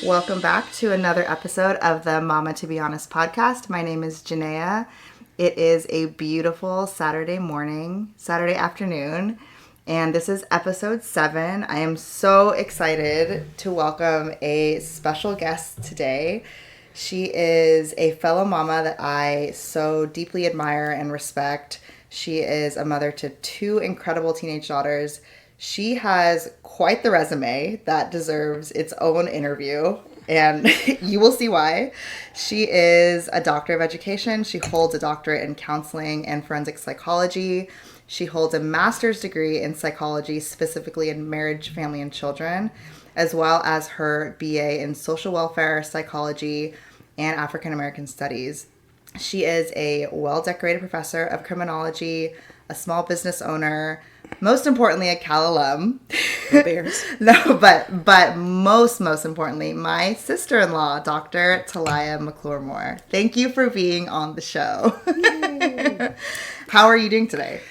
Welcome back to another episode of the Mama to Be Honest podcast. My name is Janaea. It is a beautiful Saturday afternoon, and this is episode 7. I am so excited to welcome a special guest today. She is a fellow mama that I so deeply admire and respect. She is a mother to 2 incredible teenage daughters. She has quite the resume that deserves its own interview, and you will see why. She is a doctor of education. She holds a doctorate in counseling and forensic psychology. She holds a master's degree in psychology, specifically in marriage, family, and children, as well as her BA in social welfare, psychology, and African American studies. She is a well-decorated professor of criminology, a small business owner, most importantly, a Cal alum. Bears. No, but most importantly, my sister-in-law, Dr. Talia McClure-Moore. Thank you for being on the show. How are you doing today?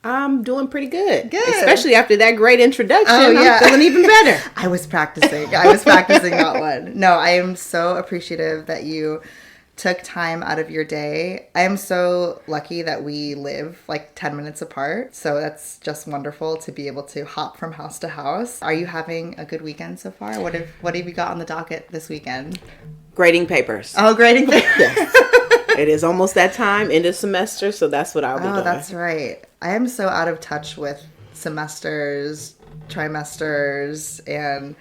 I'm doing pretty good. Good. Especially after that great introduction. Oh, yeah. I'm feeling even better. I was practicing that one. No, I am so appreciative that you took time out of your day. I am so lucky that we live like 10 minutes apart. So that's just wonderful to be able to hop from house to house. Are you having a good weekend so far? What have you got on the docket this weekend? Grading papers. Oh, grading papers. Yes. It is almost that time, end of semester, so that's what I'll be doing. Oh, that's right. I am so out of touch with semesters, trimesters, and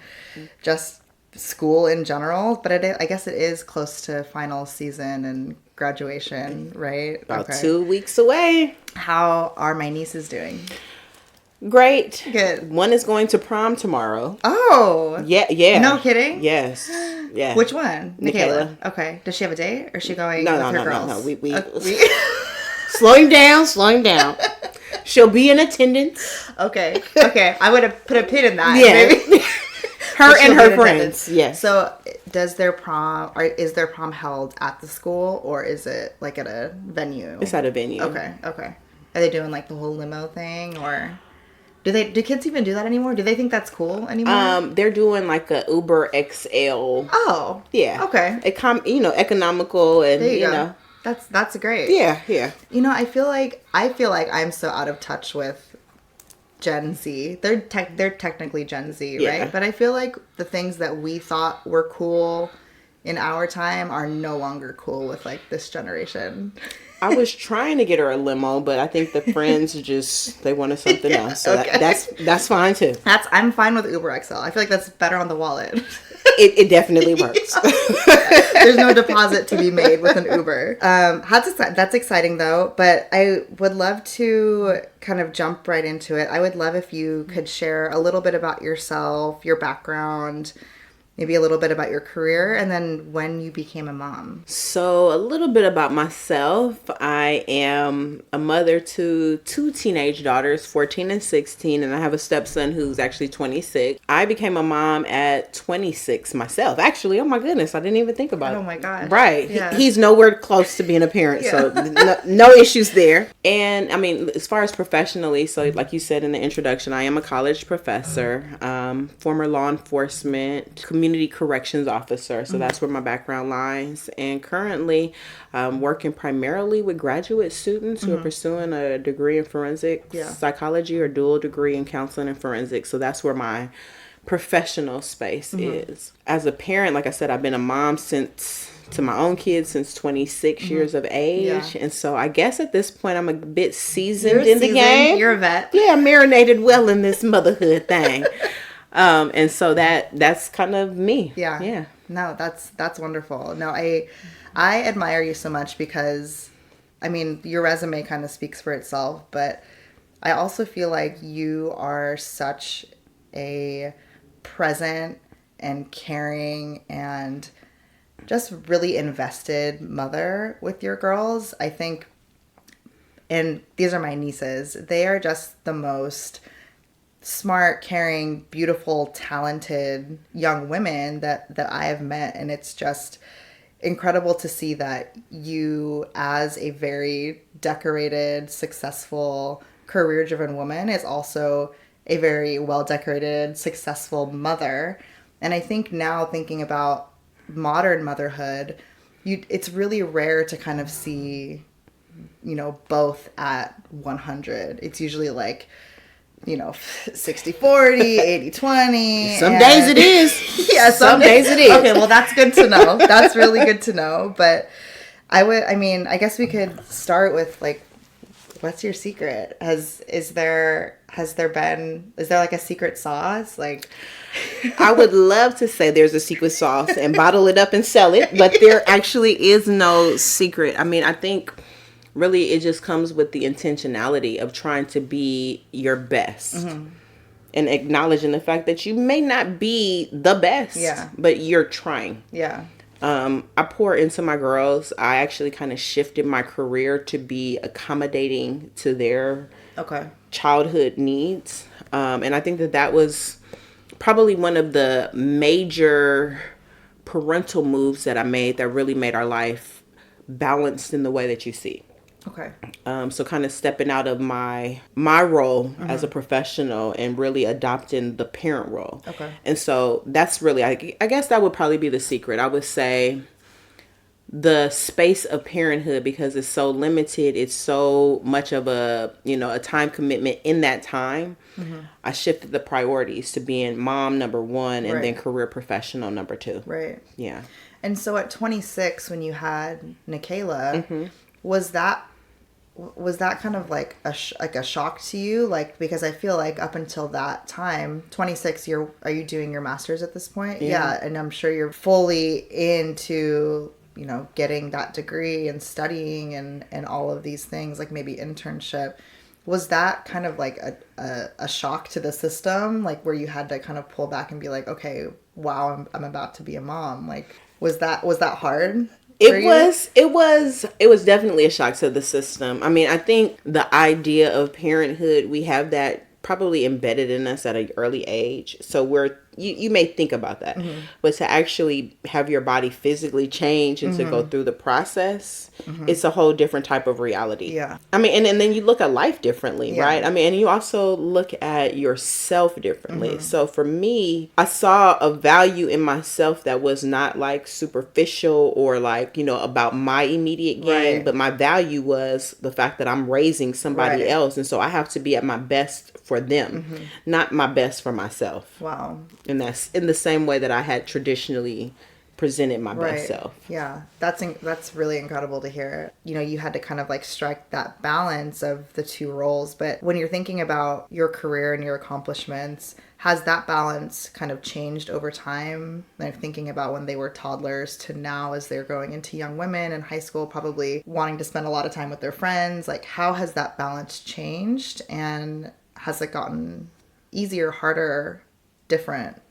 just school in general, but I guess it is close to final season and graduation, right? About 2 weeks away. How are my nieces doing? Great. Good. One is going to prom tomorrow. Oh. Yeah. No kidding? Yes. Yeah. Which one? Michaela. Okay. Does she have a date? Or is she going No, with her girls? No. We slow him down. She'll be in attendance. Okay. I would have put a pin in that. Yeah. Maybe. Her and her friends. Yes. So is their prom held at the school, or is it like at a venue? It's at a venue. Okay. Are they doing like the whole limo thing, or do kids even do that anymore? Do they think that's cool anymore? They're doing like a Uber XL. Oh. Yeah. Okay. Economical, and there you go. That's great. Yeah. I feel like I'm so out of touch with Gen Z. They're technically Gen Z, yeah. right? But I feel like the things that we thought were cool in our time are no longer cool with like this generation. I was trying to get her a limo, but I think the friends they wanted something else. So okay. that's fine too. I'm fine with Uber XL. I feel like that's better on the wallet. It definitely works. There's no deposit to be made with an Uber. That's exciting though, but I would love to kind of jump right into it. I would love if you could share a little bit about yourself, your background, maybe a little bit about your career, and then when you became a mom. So a little bit about myself. I am a mother to 2 teenage daughters, 14 and 16, and I have a stepson who's actually 26. I became a mom at 26 myself. Actually, oh my goodness, I didn't even think about it. Oh my gosh. Right. Yeah. He's nowhere close to being a parent, so no issues there. And I mean, as far as professionally, so like you said in the introduction, I am a college professor, former law enforcement, community corrections officer, so that's where my background lies, and currently working primarily with graduate students who are pursuing a degree in forensic psychology or dual degree in counseling and forensics. So that's where my professional space is. As a parent, like I said, I've been a mom to my own kids since 26 years of age. And so I guess at this point I'm a bit seasoned in the game. You're a vet. Yeah, marinated well in this motherhood thing. And so that's kind of me. Yeah. No, that's wonderful. No, I admire you so much because, I mean, your resume kind of speaks for itself, but I also feel like you are such a present and caring and just really invested mother with your girls. I think, and these are my nieces, they are just the most smart, caring, beautiful, talented young women that I have met. And it's just incredible to see that you, as a very decorated, successful, career-driven woman, is also a very well-decorated, successful mother. And I think now, thinking about modern motherhood, it's really rare to kind of see, both at 100. It's usually like, 60-40, 80-20. Some days it is. Yeah, some days it is. Okay, well, that's good to know. That's really good to know. But I guess we could start with, like, what's your secret? Is there like a secret sauce? Like, I would love to say there's a secret sauce and bottle it up and sell it, but there actually is no secret. I mean, I think really it just comes with the intentionality of trying to be your best and acknowledging the fact that you may not be the best, but you're trying. Yeah. I pour into my girls. I actually kind of shifted my career to be accommodating to their childhood needs. And I think that was probably one of the major parental moves that I made that really made our life balanced in the way that you see. Okay. So kind of stepping out of my role as a professional and really adopting the parent role. Okay. And so that's really, I guess that would probably be the secret. I would say the space of parenthood, because it's so limited, it's so much of a time commitment in that time. I shifted the priorities to being mom number one and then career professional number two. Right. Yeah. And so at 26, when you had Nikayla, was that kind of like a shock to you? Like, because I feel like up until that time, 26, are you doing your master's at this point? Yeah. And I'm sure you're fully into, getting that degree and studying and all of these things, like maybe internship. Was that kind of like a shock to the system? Like, where you had to kind of pull back and be like, okay, wow, I'm about to be a mom. Like, was that hard? It was definitely a shock to the system. I mean, I think the idea of parenthood, we have that probably embedded in us at an early age. So you may think about that, but to actually have your body physically change and to go through the process, it's a whole different type of reality. Yeah. I mean, and then you look at life differently, right? I mean, and you also look at yourself differently. So for me, I saw a value in myself that was not like superficial or like, about my immediate gain, but my value was the fact that I'm raising somebody else. And so I have to be at my best for them, not my best for myself. Wow. And that's in the same way that I had traditionally presented my best self. Yeah, that's really incredible to hear. You had to kind of like strike that balance of the two roles. But when you're thinking about your career and your accomplishments, has that balance kind of changed over time? Like, thinking about when they were toddlers to now as they're growing into young women in high school, probably wanting to spend a lot of time with their friends. Like, how has that balance changed? And has it gotten easier, harder, different?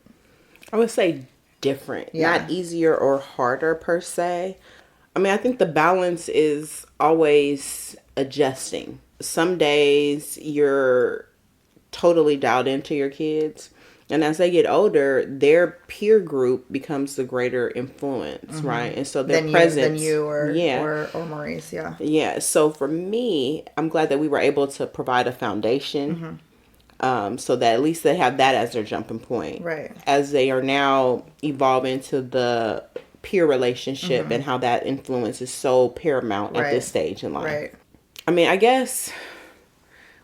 I would say different, not easier or harder per se. I mean, I think the balance is always adjusting. Some days you're totally dialed into your kids, and as they get older, their peer group becomes the greater influence, right? And so their presence than you or Maurice, yeah. So for me, I'm glad that we were able to provide a foundation. So that at least they have that as their jumping point. Right. As they are now evolving to the peer relationship and how that influence is so paramount at this stage in life. Right. I mean, I guess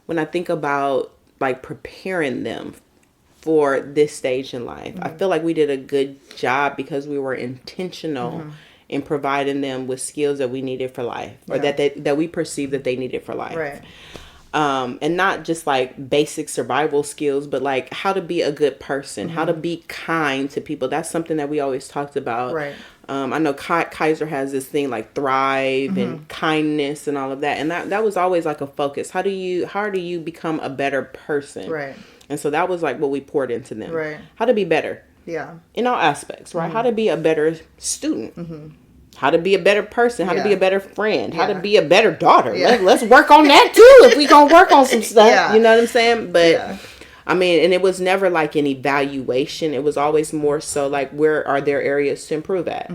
when I think about like preparing them for this stage in life, I feel like we did a good job because we were intentional in providing them with skills that we needed for life, or that we perceived that they needed for life. Right. And not just like basic survival skills, but like how to be a good person, how to be kind to people. That's something that we always talked about. Right. I know Kaiser has this thing like thrive and kindness and all of that. And that was always like a focus. How do you become a better person? Right. And so that was like what we poured into them. Right. How to be better. Yeah. In all aspects, right? How to be a better student. How to be a better person, how to be a better friend, how to be a better daughter. Let's work on that too if we gonna work on some stuff. You know what I'm saying? But I mean, and it was never like an evaluation. It was always more so like, where are there areas to improve at?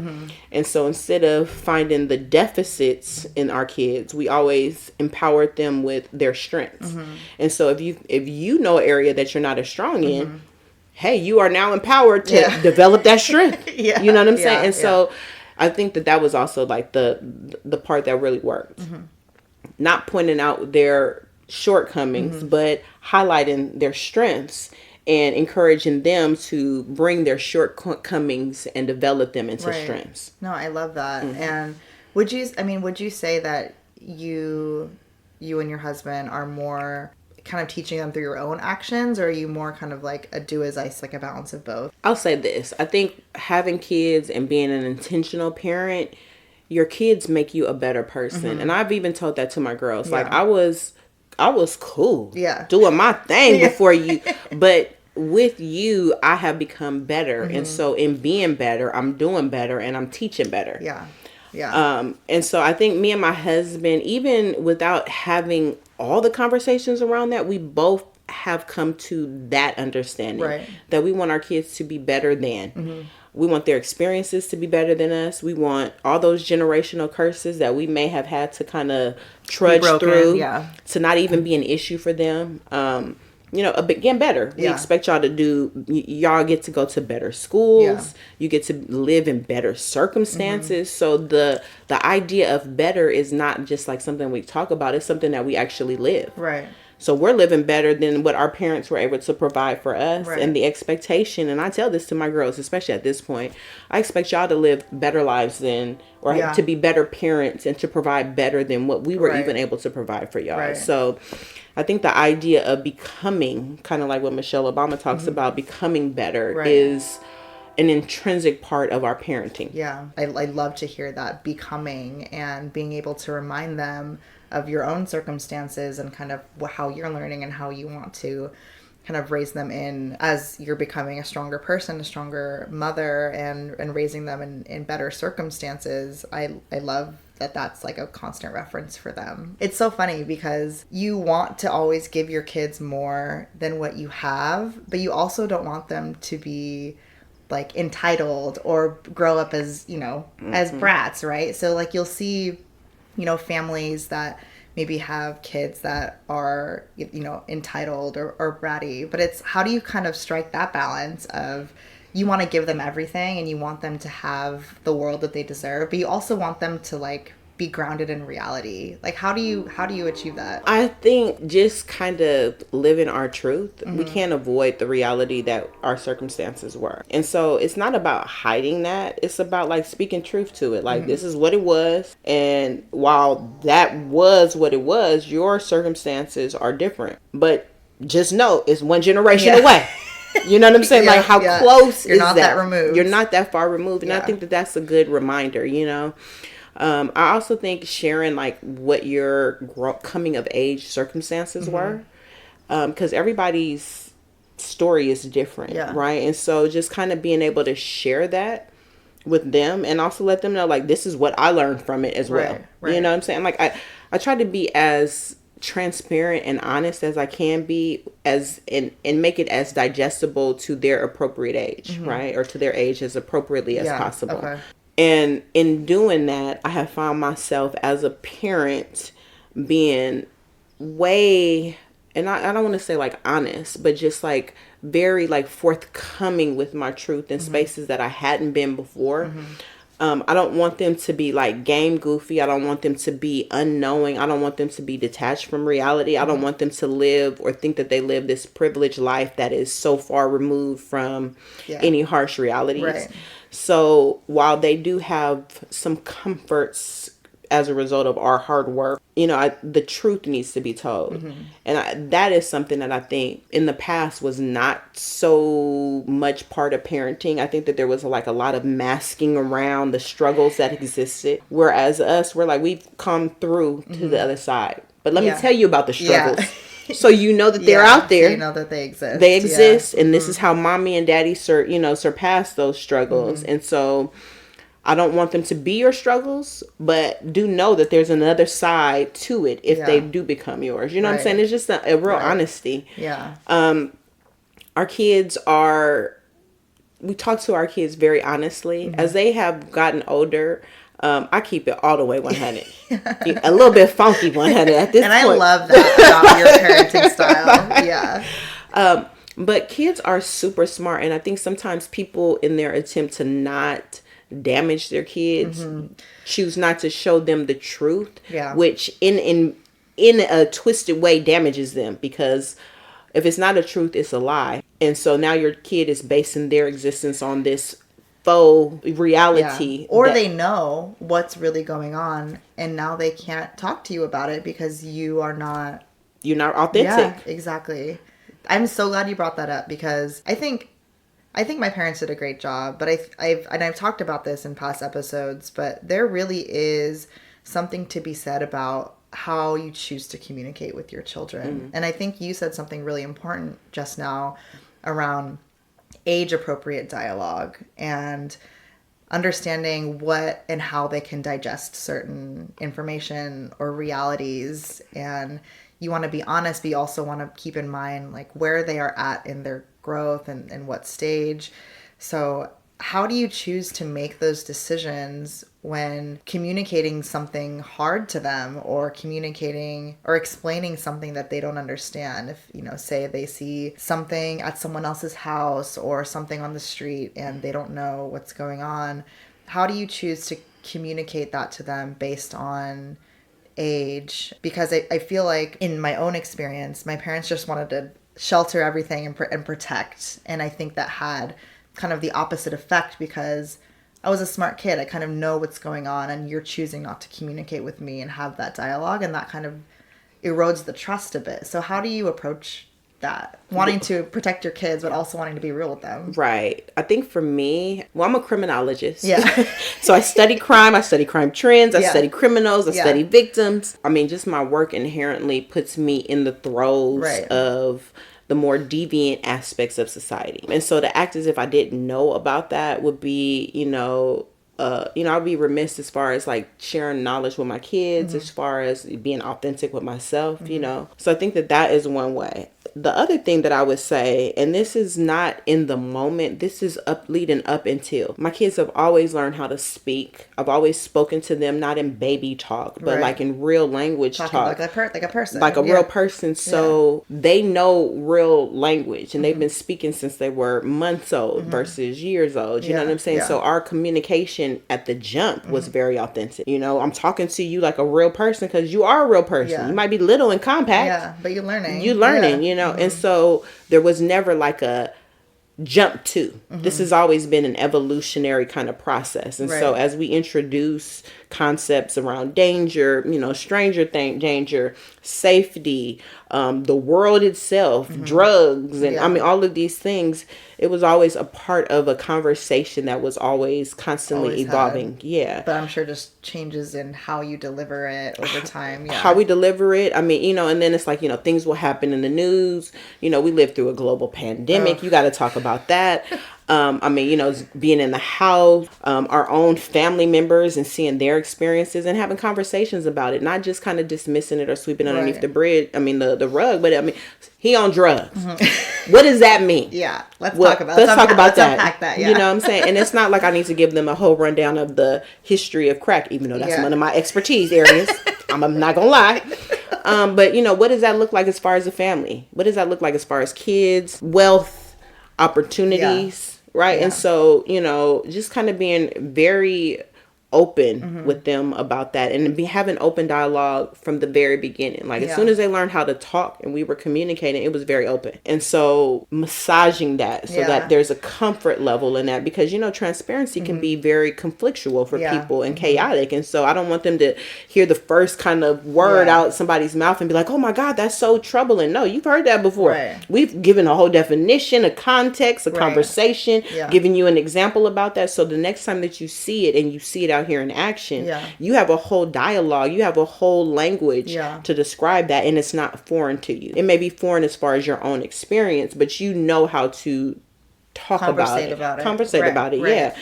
And so instead of finding the deficits in our kids, we always empowered them with their strengths. And so if you know an area that you're not as strong in, hey, you are now empowered to develop that strength. Yeah. You know what I'm saying? And so I think that was also like the part that really worked. Not pointing out their shortcomings, but highlighting their strengths and encouraging them to bring their shortcomings and develop them into strengths. No, I love that. And would you say that you and your husband are more kind of teaching them through your own actions, or are you more kind of like a do as ice, like a balance of both? I'll say this. I think having kids and being an intentional parent, your kids make you a better person. And I've even told that to my girls. Like I was cool. Doing my thing before you. But with you, I have become better. And so in being better, I'm doing better and I'm teaching better. And so I think me and my husband, even without having all the conversations around that, we both have come to that understanding that we want our kids to be better than. We want their experiences to be better than us. We want all those generational curses that we may have had to kind of trudge through to not even be an issue for them. Getting better. We expect y'all y'all get to go to better schools. You get to live in better circumstances. So the idea of better is not just like something we talk about. It's something that we actually live. So we're living better than what our parents were able to provide for us. And the expectation, and I tell this to my girls, especially at this point, I expect y'all to live better lives than, or to be better parents and to provide better than what we were even able to provide for y'all. So I think the idea of becoming, kind of like what Michelle Obama talks about, becoming better is an intrinsic part of our parenting. I love to hear that, becoming, and being able to remind them of your own circumstances and kind of how you're learning and how you want to kind of raise them in as you're becoming a stronger person, a stronger mother, and raising them in better circumstances. I love that that's like a constant reference for them. It's so funny because you want to always give your kids more than what you have, but you also don't want them to be like entitled or grow up as, as brats, right? So like you'll see families that maybe have kids that are, entitled or bratty. But it's how do you kind of strike that balance of you want to give them everything and you want them to have the world that they deserve, but you also want them to like be grounded in reality. Like how do you achieve that? I think just kind of living our truth. We can't avoid the reality that our circumstances were. And so it's not about hiding that. It's about like speaking truth to it. Like this is what it was. And while that was what it was, your circumstances are different. But just know it's one generation away. You know what I'm saying? Like how close You're is not that removed. You're not that far removed. And I think that that's a good reminder, I also think sharing like what your coming of age circumstances were, because everybody's story is different, right? And so just kind of being able to share that with them and also let them know like this is what I learned from it as well. You know what I'm saying? Like I try to be as transparent and honest as I can be and make it as digestible to their appropriate age, right? Or to their age as appropriately as possible. And in doing that, I have found myself as a parent being way, and I don't want to say like honest, but just like very like forthcoming with my truth in spaces that I hadn't been before. I don't want them to be like game goofy. I don't want them to be unknowing. I don't want them to be detached from reality. I don't want them to live or think that they live this privileged life that is so far removed from any harsh realities. So while they do have some comforts as a result of our hard work, the truth needs to be told. And that is something that I think in the past was not so much part of parenting. I think that there was like a lot of masking around the struggles that existed. Whereas us, we're like, we've come through to the other side. But let me tell you about the struggles. So you know that they're out there. So you know that they exist. They exist, and this is how mommy and daddy surpass those struggles. And so I don't want them to be your struggles, but do know that there's another side to it if they do become yours. You know what I'm saying? It's just a real honesty. Our kids we talk to our kids very honestly. As they have gotten older, I keep it all the way 100. A little bit funky 100 at this point. And I love that about your parenting style. But kids are super smart, and I think sometimes people, in their attempt to not damage their kids, choose not to show them the truth, which in a twisted way damages them, because if it's not a truth, it's a lie. And so now your kid is basing their existence on this faux reality. Or they know what's really going on, and now they can't talk to you about it because you're not authentic. Yeah, exactly. I'm so glad you brought that up, because I think my parents did a great job, but I've talked about this in past episodes, but there really is something to be said about how you choose to communicate with your children. And I think you said something really important just now around age appropriate dialogue and understanding what and how they can digest certain information or realities. And you want to be honest, but you also want to keep in mind like where they are at in their growth and what stage. So how do you choose to make those decisions when communicating something hard to them, or communicating or explaining something that they don't understand? If, say they see something at someone else's house or something on the street and they don't know what's going on, how do you choose to communicate that to them based on age? Because I feel like in my own experience, my parents just wanted to shelter everything and protect. And I think that had kind of the opposite effect, because I was a smart kid. I kind of know what's going on, and you're choosing not to communicate with me and have that dialogue, and that kind of erodes the trust a bit. So how do you approach that? Wanting to protect your kids, but also wanting to be real with them. Right. I think for me, I'm a criminologist. Yeah. So I study crime. I study crime trends. I study criminals. I study victims. I mean, just my work inherently puts me in the throes of the more deviant aspects of society. And so to act as if I didn't know about that would be, I'd be remiss as far as like sharing knowledge with my kids, as far as being authentic with myself, So I think that is one way. The other thing that I would say, and this is not in the moment, this is leading up until, my kids have always learned how to speak. I've always spoken to them, not in baby talk, but like in real language talk. Like a person. Like a real person. So they know real language, and they've been speaking since they were months old versus years old. You know what I'm saying? So our communication at the jump was very authentic. I'm talking to you like a real person, because you are a real person. You might be little and compact. But you're learning. And so there was never like a jump to. This has always been an evolutionary kind of process. And so as we introduce concepts around danger, stranger danger, safety, the world itself, drugs, and I mean, all of these things, it was always a part of a conversation that was always constantly evolving. Yeah. But I'm sure just changes in how you deliver it over time. Yeah. How we deliver it. I mean, and then it's like, things will happen in the news. We lived through a global pandemic. You got to talk about that. Being in the house, our own family members, and seeing their experiences and having conversations about it, not just kind of dismissing it or sweeping underneath the bridge. I mean, the rug, but he on drugs. What does that mean? Yeah. Let's talk about that. Unpack that. Yeah. You know what I'm saying? And it's not like I need to give them a whole rundown of the history of crack, even though that's one of my expertise areas. I'm not going to lie. But what does that look like as far as a family? What does that look like as far as kids, wealth, opportunities? Right. Yeah. And so, just kind of being very open with them about that, and having open dialogue from the very beginning. Like as soon as they learned how to talk and we were communicating, it was very open. And so massaging that so that there's a comfort level in that, because transparency can be very conflictual for people and chaotic. And so I don't want them to hear the first kind of word out somebody's mouth and be like, oh my God, that's so troubling. No, you've heard that before. We've given a whole definition, a context, a conversation, giving you an example about that. So the next time that you see it, and you see it out here in action, you have a whole dialogue, you have a whole language to describe that, and it's not foreign to you. It may be foreign as far as your own experience, but you know how to conversate about it.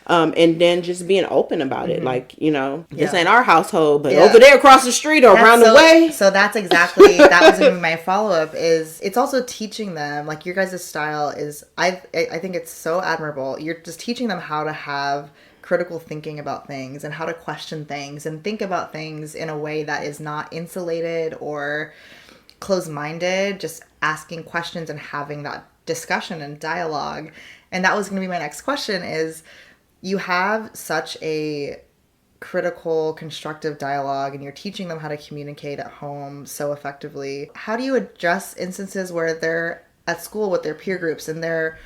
And then just being open about it, like this ain't our household, but over there across the street or around the way. So that's exactly that was gonna be my follow-up. Is it's also teaching them, like, your guys' style is I think it's so admirable. You're just teaching them how to have critical thinking about things and how to question things and think about things in a way that is not insulated or closed-minded, just asking questions and having that discussion and dialogue. And that was going to be my next question is, you have such a critical, constructive dialogue, and you're teaching them how to communicate at home so effectively. How do you address instances where they're at school with their peer groups and they're,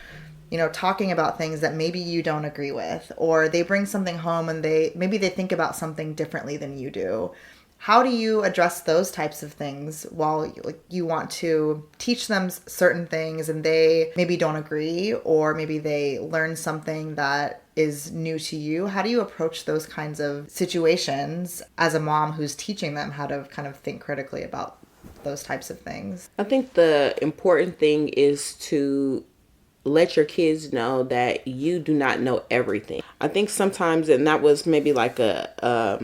talking about things that maybe you don't agree with, or they bring something home and maybe they think about something differently than you do? How do you address those types of things while you want to teach them certain things and they maybe don't agree, or maybe they learn something that is new to you? How do you approach those kinds of situations as a mom who's teaching them how to kind of think critically about those types of things? I think the important thing is to let your kids know that you do not know everything. I think sometimes, and that was maybe like a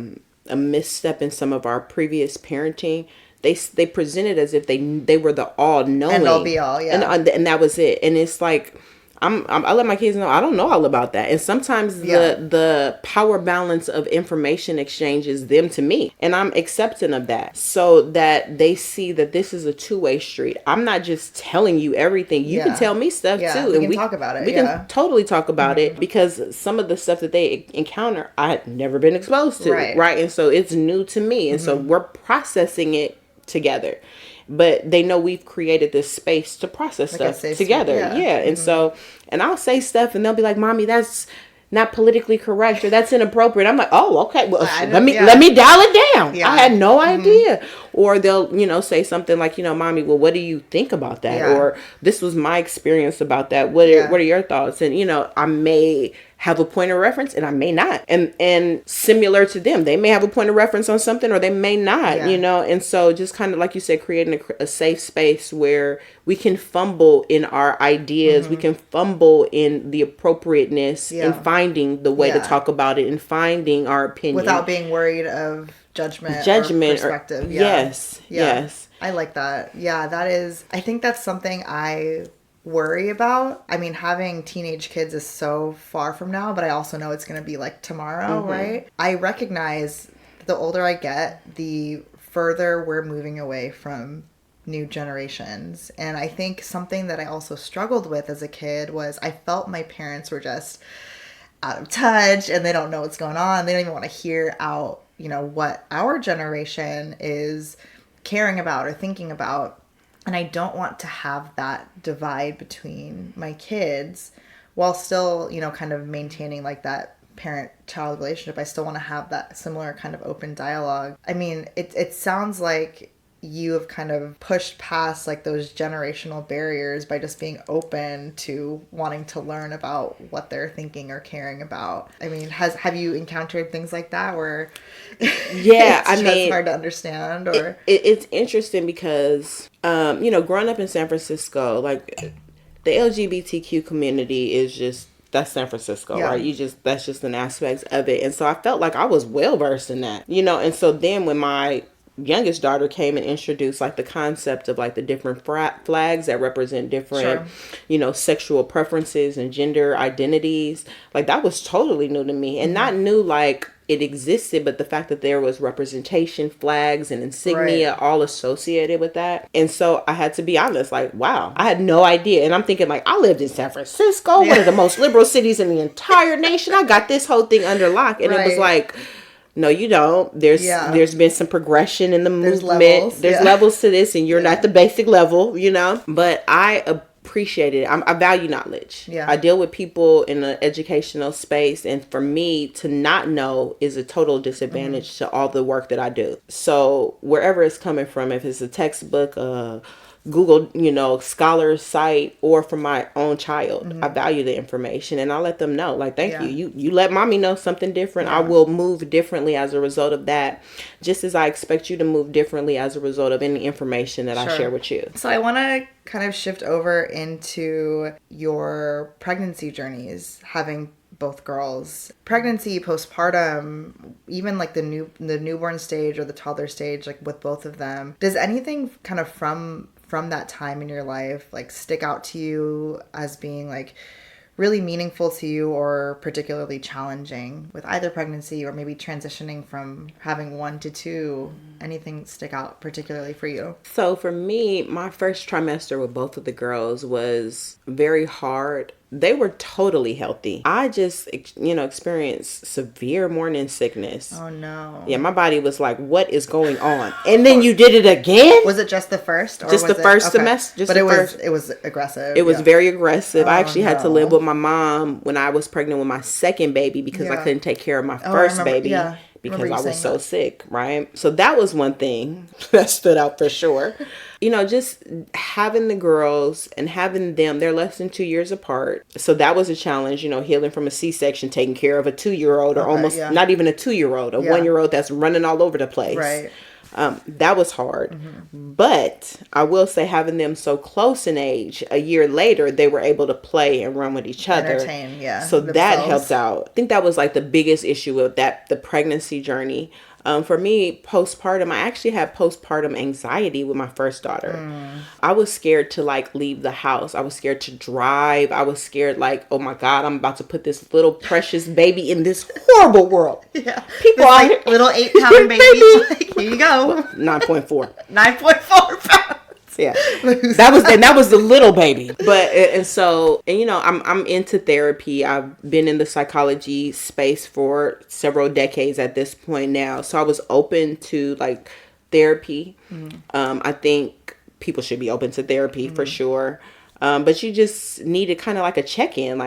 misstep in some of our previous parenting. They presented as if they were the all knowing, and all be all, yeah, and that was it. And it's like I let my kids know I don't know all about that. And sometimes the power balance of information exchange is them to me, and I'm accepting of that, so that they see that this is a two-way street. I'm not just telling you everything. You can tell me stuff too, and we can talk about it. We can totally talk about it, because some of the stuff that they encounter I had never been exposed to, right? And so it's new to me, and so we're processing it together. But they know we've created this space to process stuff together. And so, and I'll say stuff and they'll be like, Mommy, that's not politically correct, or that's inappropriate. I'm like, oh, okay. Well, let me dial it down. I had no idea. Or they'll, say something like, Mommy, well, what do you think about that? Or this was my experience about that. What are your thoughts? And, I may have a point of reference and I may not. And similar to them, they may have a point of reference on something or they may not, and so just kind of like you said, creating a safe space where we can fumble in our ideas, we can fumble in the appropriateness and finding the way to talk about it and finding our opinion. Without being worried of judgment or perspective. Yes. I like that. Yeah, I think that's something I worry about. I mean, having teenage kids is so far from now, but I also know it's going to be like tomorrow, right? I recognize the older I get, the further we're moving away from new generations. And I think something that I also struggled with as a kid was I felt my parents were just out of touch and they don't know what's going on. They don't even want to hear out, what our generation is caring about or thinking about. And I don't want to have that divide between my kids while still, kind of maintaining like that parent-child relationship. I still want to have that similar kind of open dialogue. I mean, it sounds like you have kind of pushed past like those generational barriers by just being open to wanting to learn about what they're thinking or caring about. I mean, have you encountered things like that where it's hard to understand? Or it's interesting because growing up in San Francisco, like the LGBTQ community is just, that's San Francisco, right? That's just an aspect of it. And so I felt like I was well versed in that, and so then when my youngest daughter came and introduced like the concept of like the different flags that represent different, sexual preferences and gender identities, like that was totally new to me, and not new like it existed, but the fact that there was representation, flags and insignia all associated with that. And so I had to be honest, like, wow, I had no idea. And I'm thinking like, I lived in San Francisco, one of the most liberal cities in the entire nation. I got this whole thing under lock. And it was like, no, you don't. There's been some progression in the movement. There's levels to this, and you're not the basic level, But I appreciate it. I value knowledge. I deal with people in an educational space, and for me to not know is a total disadvantage to all the work that I do. So wherever it's coming from, if it's a textbook, Google, scholar site, or from my own child, I value the information, and I let them know, like, thank you. You let mommy know something different. I will move differently as a result of that, just as I expect you to move differently as a result of any information that I share with you. So I want to kind of shift over into your pregnancy journeys, having both girls. Pregnancy, postpartum, even like the newborn stage or the toddler stage, like with both of them. Does anything kind of from that time in your life like stick out to you as being like really meaningful to you or particularly challenging with either pregnancy or maybe transitioning from having 1 to 2? Anything stick out particularly for you? So for me, my first trimester with both of the girls was very hard. They were totally healthy. I just, experienced severe morning sickness. Oh no. Yeah, my body was like, what is going on? And then you did it again? Was it just the first? Or just was the first okay. semester. But it was aggressive. It was very aggressive. I actually had to no. live with my mom when I was pregnant with my second baby because I couldn't take care of my first baby. Yeah. Because I was so sick, right? So that was one thing that stood out for sure. Just having the girls and having them, they're less than 2 years apart. So that was a challenge, healing from a C-section, taking care of a 2-year-old or almost not even a 2-year-old, a 1-year-old that's running all over the place. Right. That was hard. But I will say having them so close in age, a year later, they were able to play and run with each other. Entertain, So that helped out. I think that was like the biggest issue of the pregnancy journey. For me, postpartum, I actually had postpartum anxiety with my first daughter. I was scared to leave the house. I was scared to drive. I was scared oh my God, I'm about to put this little precious baby in this horrible world. Yeah. People are little 8-pound baby. Here you go. 9.4. 9.4 pounds. Yeah, that was the little baby. But I'm into therapy. I've been in the psychology space for several decades at this point now. So I was open to therapy. I think people should be open to therapy for sure. But you just needed kind of a check-in.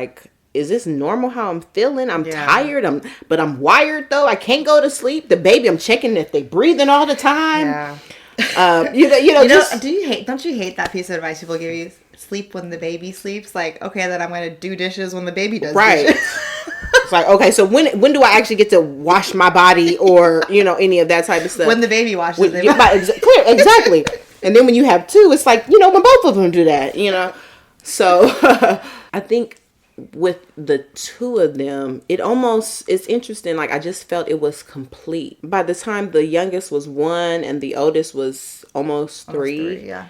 Is this normal how I'm feeling? I'm tired. But I'm wired though. I can't go to sleep. The baby, I'm checking if they breathing all the time. Yeah. Don't you hate that piece of advice people give you? Sleep when the baby sleeps. Okay, then I'm going to do dishes when the baby does dishes. It's okay, so when do I actually get to wash my body or, any of that type of stuff? When the baby washes it. Exactly. And then when you have 2, it's when both of them do that, So I think with the 2 of them, it's interesting. I just felt it was complete. By the time the youngest was 1 and the oldest was almost 3, yeah.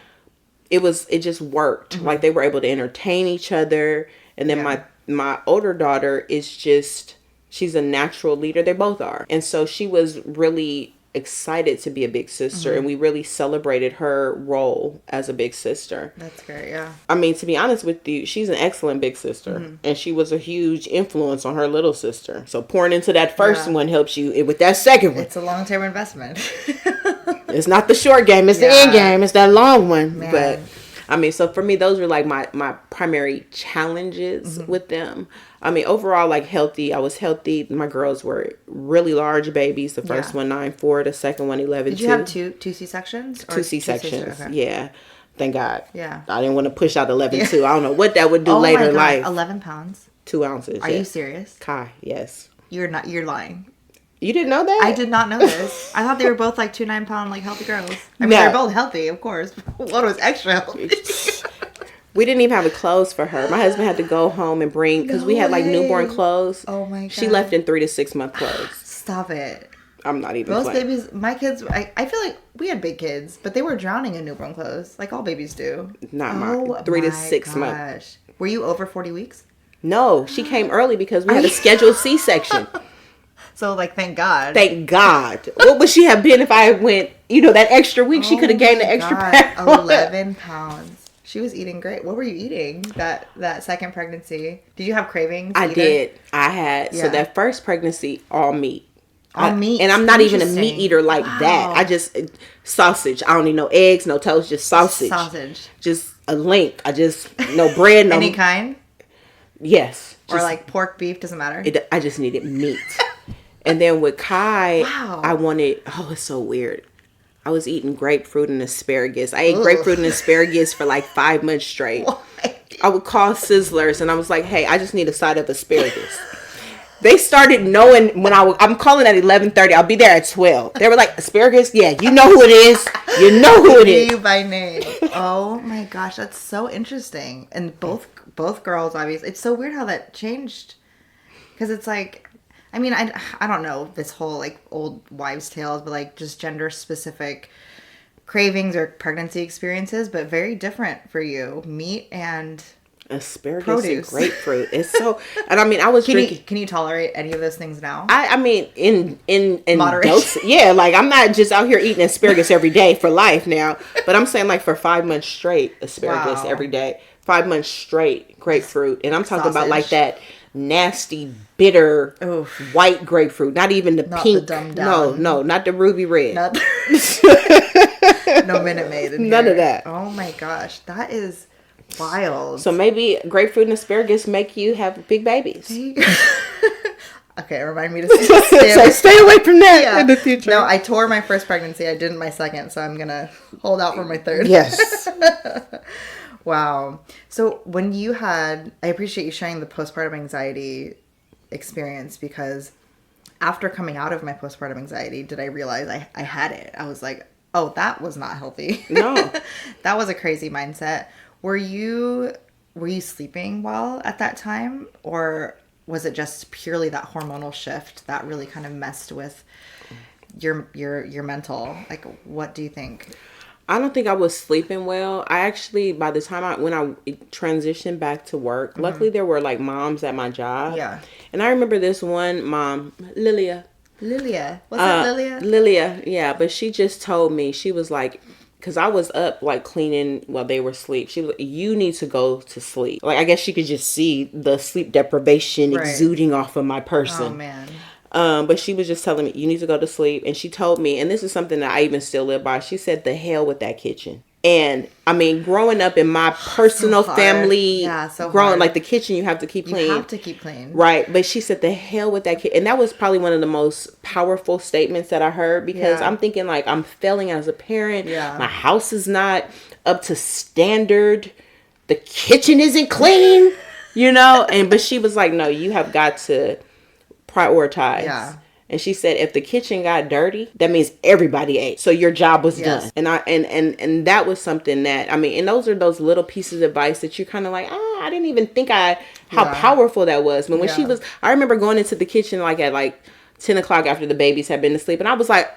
It just worked. They were able to entertain each other. And then my older daughter she's a natural leader. They both are. And so she was really excited to be a big sister, and we really celebrated her role as a big sister. That's great. Yeah. I mean, to be honest with you, she's an excellent big sister, and she was a huge influence on her little sister. So pouring into that first one helps you with that second one. It's a long-term investment. It's not the short game, it's the end game. It's that long one. Man. But I mean, so for me, those were my primary challenges with them. I mean, overall, healthy. I was healthy. My girls were really large babies. The first one 9'4", the second one 11'2". Did you have two C-sections? 2 C-sections. Okay. Yeah. Thank God. Yeah. I didn't want to push out 11'2". I don't know what that would do later in life. 11 pounds. 2 ounces. Are you serious? Kai, yes. You're lying. You didn't know that? I did not know this. I thought they were both 2 9-pound healthy girls. I mean, they're both healthy, of course. One was extra healthy. We didn't even have clothes for her. My husband had to go home and bring, because we had newborn clothes. Oh my God. She left in 3 to 6 month clothes. Stop it. I'm not even Most playing. babies, my kids, I feel like we had big kids, but they were drowning in newborn clothes, like all babies do. Not mine. 3 to 6 months. Were you over 40 weeks? No, she came early because we had a scheduled C-section. So, thank God. Thank God. What would she have been if I went, that extra week? She could have gained the extra pound. 11 pounds. She was eating great. What were you eating that second pregnancy? Did you have cravings? I did. I had. Yeah. So that first pregnancy, all meat. All meat. And I'm not even a meat eater like that. I just, sausage. I don't need no eggs, no toast, just sausage. Sausage. Just a link. No bread, no. Any kind? Yes. Or pork, beef, doesn't matter? I just needed meat. And then with Kai, wow. I wanted, it's so weird. I was eating grapefruit and asparagus. I ate grapefruit and asparagus for 5 months straight. Why? I would call Sizzlers and I was like, hey, I just need a side of asparagus. They started knowing when I'm calling at 11:30. I'll be there at 12. They were like, asparagus? Yeah, you know who it is. You know who it is. You by name. Oh my gosh, that's so interesting. And both girls, obviously. It's so weird how that changed. Because it's I mean, I don't know this whole old wives' tales, but just gender specific cravings or pregnancy experiences, but very different for you. Meat and Asparagus produce. and grapefruit. It's so, and I mean, I was drinking. Can you tolerate any of those things now? I mean, in Moderation. dose, yeah. Like I'm not just out here eating asparagus every day for life now, but I'm saying like for 5 months straight, asparagus every day. 5 months straight, grapefruit, and I'm talking about like that nasty, bitter, white grapefruit. Not even the pink. The dumbed down. No, not the ruby red. No Minute Maid in None here. of that. Oh my gosh, that is wild. So maybe grapefruit and asparagus make you have big babies. Okay, remind me to stay away from that in the future. No, I tore my first pregnancy. I didn't my second, so I'm gonna hold out for my third. Yes. Wow. So when you had, I appreciate you sharing the postpartum anxiety experience, because after coming out of my postpartum anxiety, did I realize I had it. I was like, oh, that was not healthy. No. That was a crazy mindset. Were you sleeping well at that time, or was it just purely that hormonal shift that really kind of messed with your mental? Like, what do you think? I don't think I was sleeping well. I actually, by the time when I transitioned back to work, luckily there were like moms at my job. Yeah. And I remember this one mom, Lilia. Was that Lilia? Lilia, yeah. But she just told me, she was like, because I was up like cleaning while they were asleep. She was like, you need to go to sleep. Like, I guess she could just see the sleep deprivation exuding off of my person. Oh, man. But she was just telling me, you need to go to sleep. And she told me, and this is something that I even still live by. She said, the hell with that kitchen. And I mean, growing up in my personal family, growing like the kitchen, you have to keep clean. You have to keep clean. Right. But she said, the hell with that kitchen. And that was probably one of the most powerful statements that I heard, because I'm thinking like I'm failing as a parent. Yeah. My house is not up to standard. The kitchen isn't clean, but she was like, no, you have got to prioritize. Yeah. And she said, if the kitchen got dirty, that means everybody ate. So your job was done. And and that was something that, I mean, and those are those little pieces of advice that you're kind of like, I didn't even think how powerful that was. But when she was, I remember going into the kitchen like at like 10 o'clock after the babies had been asleep. And I was like,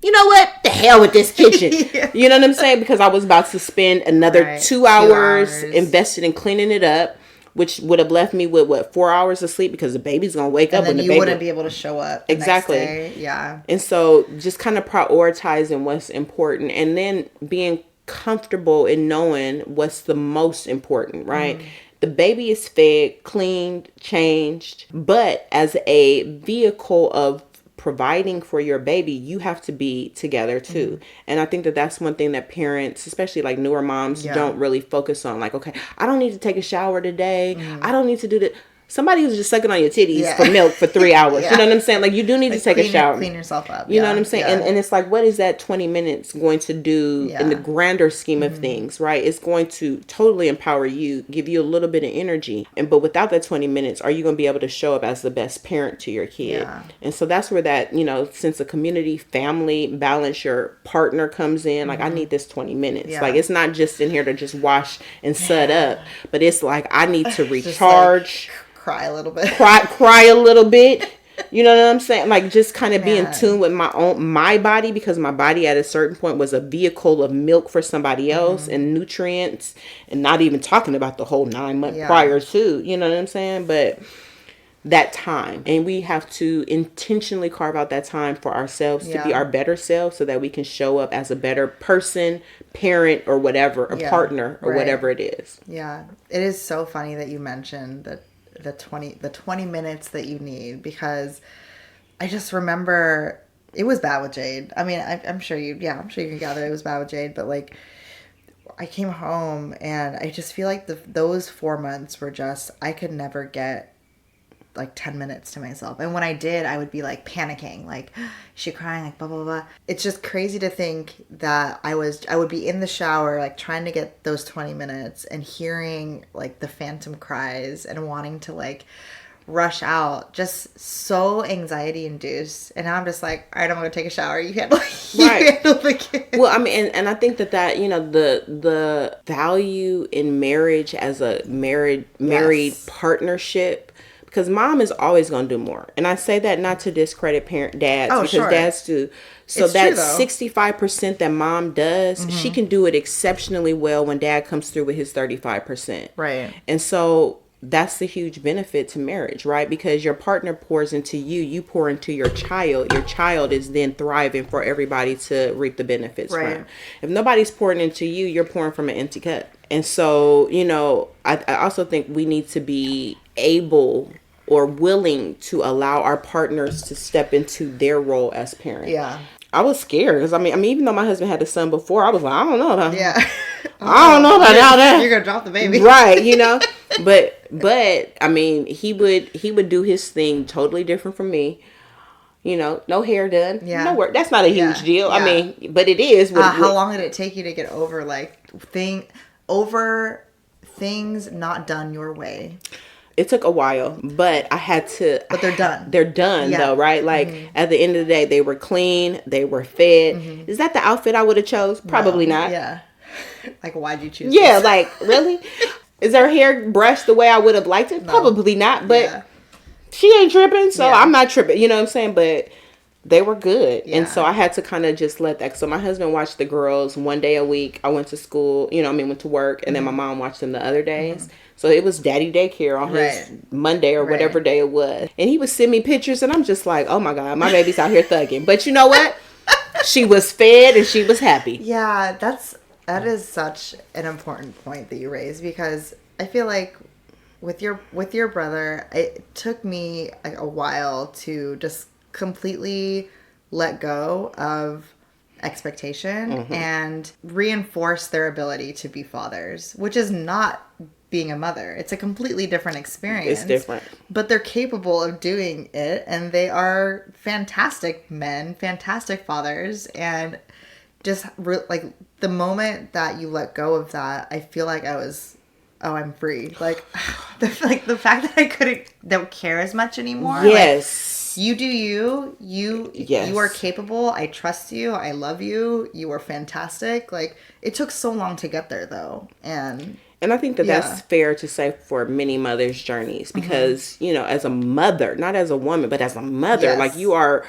you know what? The hell with this kitchen. You know what I'm saying? Because I was about to spend another 2 hours invested in cleaning it up, which would have left me with 4 hours of sleep, because the baby's gonna wake up when the baby wouldn't be able to show up exactly. The next day. Yeah. And so just kind of prioritizing what's important, and then being comfortable in knowing what's the most important, right? The baby is fed, cleaned, changed, but as a vehicle of providing for your baby, you have to be together too. And I think that that's one thing that parents, especially like newer moms, don't really focus on. Like, okay, I don't need to take a shower today. I don't need to do that. Somebody who's just sucking on your titties for milk for 3 hours. You know what I'm saying? Like, you do need to take a shower. Clean yourself up. You know what I'm saying? And it's like, what is that 20 minutes going to do in the grander scheme of things, right? It's going to totally empower you, give you a little bit of energy. But without that 20 minutes, are you going to be able to show up as the best parent to your kid? Yeah. And so that's where that, sense of community, family, balance, your partner comes in. Like, I need this 20 minutes. Like, it's not just in here to just wash and sud up, but it's like, I need to recharge. Cry a little bit. Cry a little bit. You know what I'm saying? Like, just kind of be in tune with my body, because my body at a certain point was a vehicle of milk for somebody else and nutrients, and not even talking about the whole 9 month prior to, you know what I'm saying? But that time, and we have to intentionally carve out that time for ourselves to be our better selves, so that we can show up as a better person, parent, or whatever, a partner, or whatever it is. Yeah. It is so funny that you mentioned that the 20 minutes that you need, because I just remember it was bad with Jade. I mean, I'm sure you can gather it was bad with Jade, but like, I came home and I just feel like those 4 months were just, I could never get like 10 minutes to myself. And when I did, I would be like panicking, like, is she crying, like blah, blah, blah. It's just crazy to think that I would be in the shower, like trying to get those 20 minutes and hearing like the phantom cries and wanting to like rush out, just so anxiety induced. And now I'm just like, all right, I'm going to take a shower. You handle the kid. Well, I mean, and I think that the value in marriage as a married partnership, because mom is always going to do more. And I say that not to discredit dads, because sure. dads do. So it's that true, 65% that mom does, she can do it exceptionally well when dad comes through with his 35%. Right. And so that's the huge benefit to marriage, right? Because your partner pours into you, you pour into your child is then thriving for everybody to reap the benefits from. If nobody's pouring into you, you're pouring from an empty cup. And so, I also think we need to be able or willing to allow our partners to step into their role as parents. Yeah. I was scared because I mean, even though my husband had a son before, I was like, I don't know. Yeah. I don't know about all that. You're gonna drop the baby, right? But I mean, he would do his thing totally different from me. No hair done. Yeah. No work. That's not a huge deal. Yeah. I mean, but it is. How long did it take you to get over things not done your way? It took a while, but I had to. But they're done. They're done though, right? Like at the end of the day, they were clean. They were fed. Is that the outfit I would have chose? Probably not. Yeah. Like, why'd you choose? Yeah, like really? Is her hair brushed the way I would have liked it? No. Probably not. But she ain't tripping, so I'm not tripping. You know what I'm saying? But they were good, and so I had to kind of just let that. So my husband watched the girls one day a week. I went to school. Went to work, and then my mom watched them the other days. So it was daddy daycare on his Monday or whatever day it was. And he would send me pictures and I'm just like, oh my God, my baby's out here thugging. But you know what? She was fed and she was happy. Yeah, that is such an important point that you raised, because I feel like with your brother, it took me a while to just completely let go of expectation and reinforce their ability to be fathers, which is not being a mother. It's a completely different experience. It's different. But they're capable of doing it, and they are fantastic men, fantastic fathers, and just like the moment that you let go of that, I feel like I'm free. Like the fact that I don't care as much anymore. Yes. Like, you do you are capable. I trust you. I love you. You are fantastic. Like, it took so long to get there though. And I think that's fair to say for many mothers' journeys, because, as a mother, not as a woman, but as a mother, like you are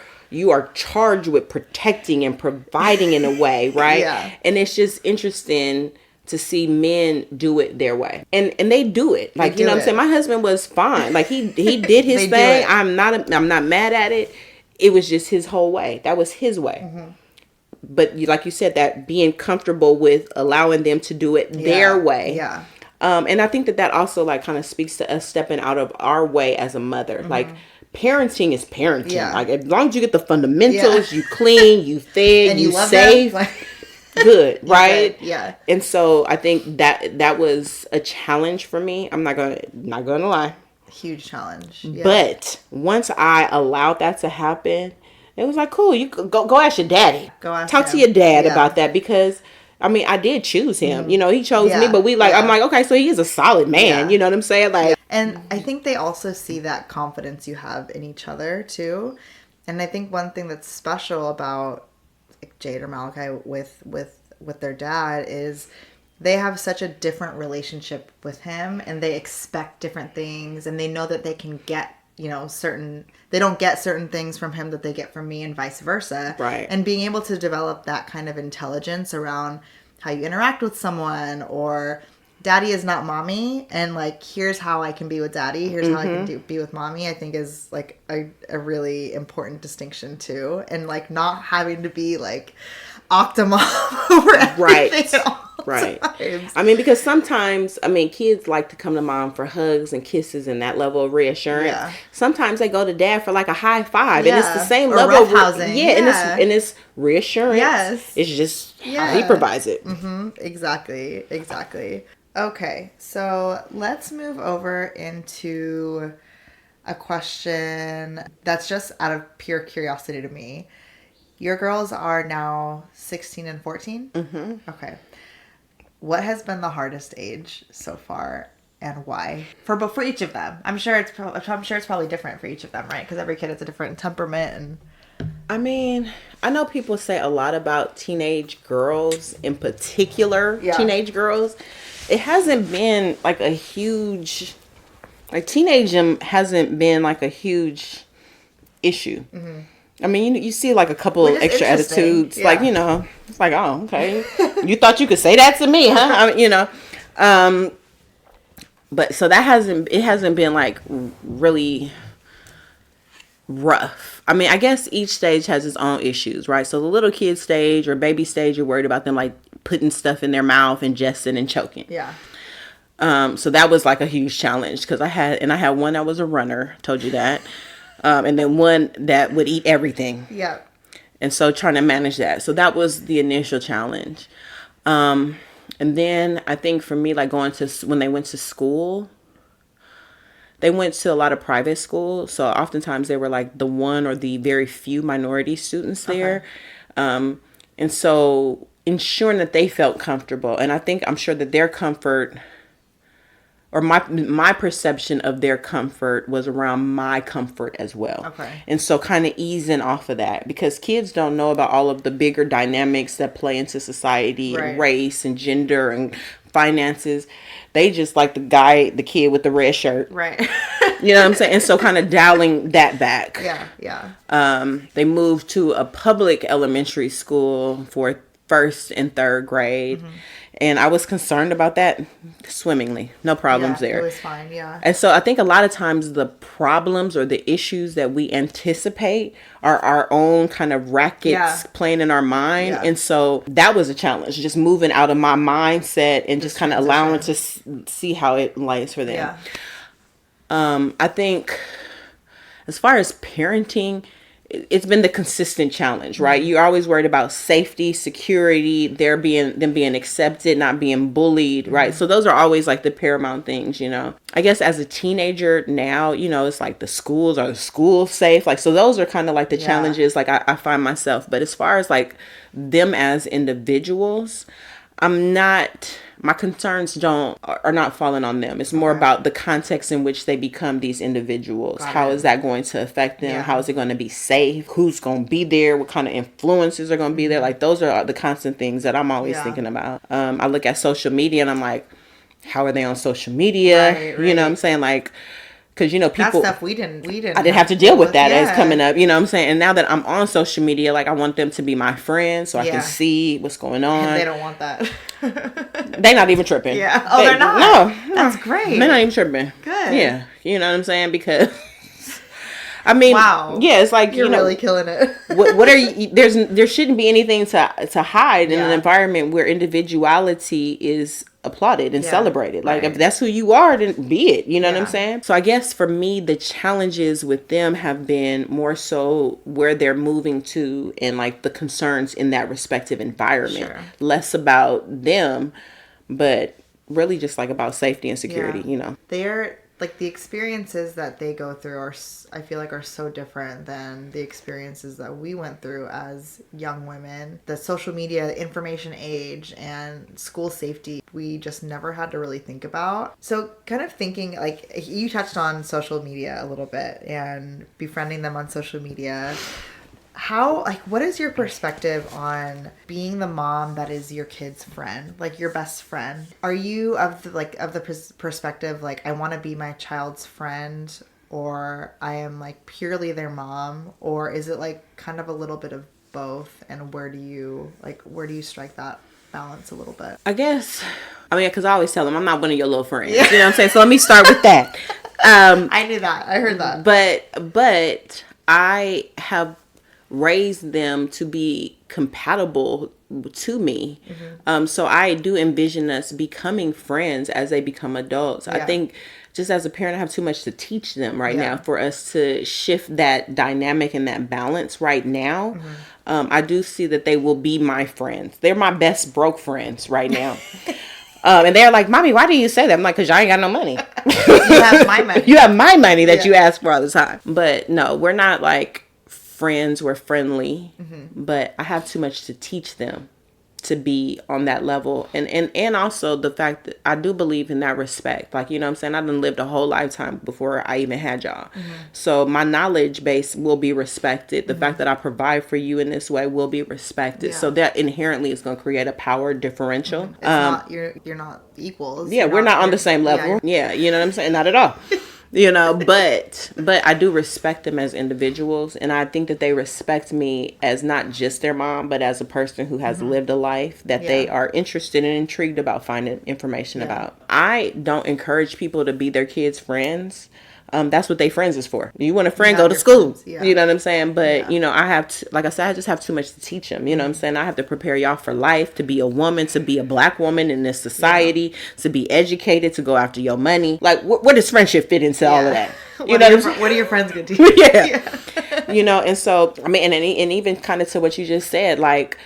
charged with protecting and providing in a way, right? Yeah. And it's just interesting to see men do it their way. And they do it. Like, you know what I'm saying? My husband was fine. Like he did his thing. I'm not mad at it. It was just his whole way. That was his way. But like you said, that being comfortable with allowing them to do it their way. Yeah. And I think that also like kind of speaks to us stepping out of our way as a mother. Like, parenting is parenting. Yeah. Like, as long as you get the fundamentals, you clean, you fed, and you love safe, good, right? Good. Yeah. And so I think that was a challenge for me. I'm not gonna lie. Huge challenge. Yeah. But once I allowed that to happen, it was like, cool, you go ask your daddy. Talk to your dad about that, because I mean, I did choose him. He chose me, but I'm like, okay, so he is a solid man. You know what I'm saying? Like, and I think they also see that confidence you have in each other too. And I think one thing that's special about like Jade or Malachi with their dad is they have such a different relationship with him, and they expect different things, and they know that they can get they don't get certain things from him that they get from me, and vice versa. Right. And being able to develop that kind of intelligence around how you interact with someone, or daddy is not mommy, and like, here's how I can be with daddy, here's how I can be with mommy, I think is like a really important distinction too. And like, not having to be like Octomom over everything. Right. I mean, because sometimes, kids like to come to mom for hugs and kisses and that level of reassurance. Yeah. Sometimes they go to dad for like a high five, and it's the same level of housing. And it's reassurance. Yes. It's just how he provides it. Exactly. Okay, so let's move over into a question that's just out of pure curiosity to me. Your girls are now 16 and 14? Okay. What has been the hardest age so far, and why? For each of them. I'm sure it's probably different for each of them, right? Because every kid has a different temperament. And I mean, I know people say a lot about teenage girls, in particular, teenage girls. It hasn't been like a huge Like teenagedom hasn't been like a huge issue. Mm-hmm. I mean, you see like a couple extra attitudes, like, you know, it's like, oh, okay, you thought you could say that to me, huh? I mean, you know, but so it hasn't been like really rough. I mean, I guess each stage has its own issues, right? So the little kid stage or baby stage, you're worried about them like putting stuff in their mouth, ingesting and choking. Yeah. So that was like a huge challenge because I had one that was a runner, told you that. And then one that would eat everything. Yeah. And so trying to manage that. So that was the initial challenge. And then I think for me, like when they went to school, they went to a lot of private schools. So oftentimes they were like the one or the very few minority students there. Okay. And so ensuring that they felt comfortable. And I'm sure that their comfort, or my perception of their comfort, was around my comfort as well. Okay. And so kind of easing off of that, because kids don't know about all of the bigger dynamics that play into society, right, and race and gender and finances. They just like the kid with the red shirt. Right. You know what I'm saying? And so kind of dialing that back. Yeah, yeah. They moved to a public elementary school for first and third grade. Mm-hmm. And I was concerned about that swimmingly. No problems there. It was fine, yeah. And so I think a lot of times the problems or the issues that we anticipate are our own kind of rackets playing in our mind. Yeah. And so that was a challenge, just moving out of my mindset and just kind of allowing to see how it lays for them. Yeah. I think as far as parenting, it's been the consistent challenge, right? You're always worried about safety, security, them being accepted, not being bullied, right? So those are always like the paramount things, you know. I guess as a teenager now, you know, it's like are the schools safe? Like, so those are kind of like the challenges like I find myself. But as far as like them as individuals, my concerns are not falling on them. It's more about the context in which they become these individuals. How is that going to affect them? Yeah. How is it going to be safe? Who's going to be there? What kind of influences are going to be there? Like, those are the constant things that I'm always thinking about. I look at social media and I'm like, how are they on social media? Right. You know what I'm saying? Like, because, you know, people... That stuff we didn't I didn't have to deal with that as coming up, you know what I'm saying? And now that I'm on social media, like, I want them to be my friends so I can see what's going on. And they don't want that. They're not even tripping. Yeah. Oh, they're not? No. That's great. They're not even tripping. Good. Yeah. You know what I'm saying? Because... I mean, wow. Yeah, it's like, you're really killing it. what are you? There shouldn't be anything to hide in an environment where individuality is applauded and celebrated. Like, if that's who you are, then be it. You know what I'm saying? So I guess for me, the challenges with them have been more so where they're moving to and like the concerns in that respective environment. Sure. Less about them, but really just like about safety and security. You know, they're. Like, the experiences that they go through I feel like are so different than the experiences that we went through as young women. The social media, information age, and school safety, we just never had to really think about. So kind of thinking, like, you touched on social media a little bit and befriending them on social media. What is your perspective on being the mom that is your kid's friend, like your best friend? Are you of the perspective, like, I want to be my child's friend, or I am like purely their mom, or is it like kind of a little bit of both? And where do you strike that balance a little bit? I guess, because I always tell them I'm not one of your little friends. You know what I'm saying? So let me start with that. I knew that. I heard that. But I have raised them to be compatible to me. Mm-hmm. So I do envision us becoming friends as they become adults. I think just as a parent, I have too much to teach them right now for us to shift that dynamic and that balance right now. Mm-hmm. I do see that they will be my friends. They're my best broke friends right now. And they're like, Mommy, why do you say that? I'm like, because y'all ain't got no money. You have my money. You have my money that you ask for all the time. But no, we're not like friends. We're friendly, but I have too much to teach them to be on that level. And also the fact that I do believe in that respect. Like, you know what I'm saying? I done lived a whole lifetime before I even had y'all. Mm-hmm. So my knowledge base will be respected. The fact that I provide for you in this way will be respected. Yeah. So that inherently is going to create a power differential. It's not, you're not equals. Yeah, we're not on the same level. Yeah, you know what I'm saying? Not at all. But I do respect them as individuals, and I think that they respect me as not just their mom, but as a person who has lived a life that they are interested and intrigued about finding information about. I don't encourage people to be their kids' friends. That's what they friends is for. You want a friend, go to school. You know what I'm saying? But, I have to, like I said, I just have too much to teach them. You know what I'm saying? I have to prepare y'all for life, to be a woman, to be a black woman in this society, to be educated, to go after your money. Like, where does friendship fit into all of that? What are your friends going to teach? And so, I mean, and even kind of to what you just said, like,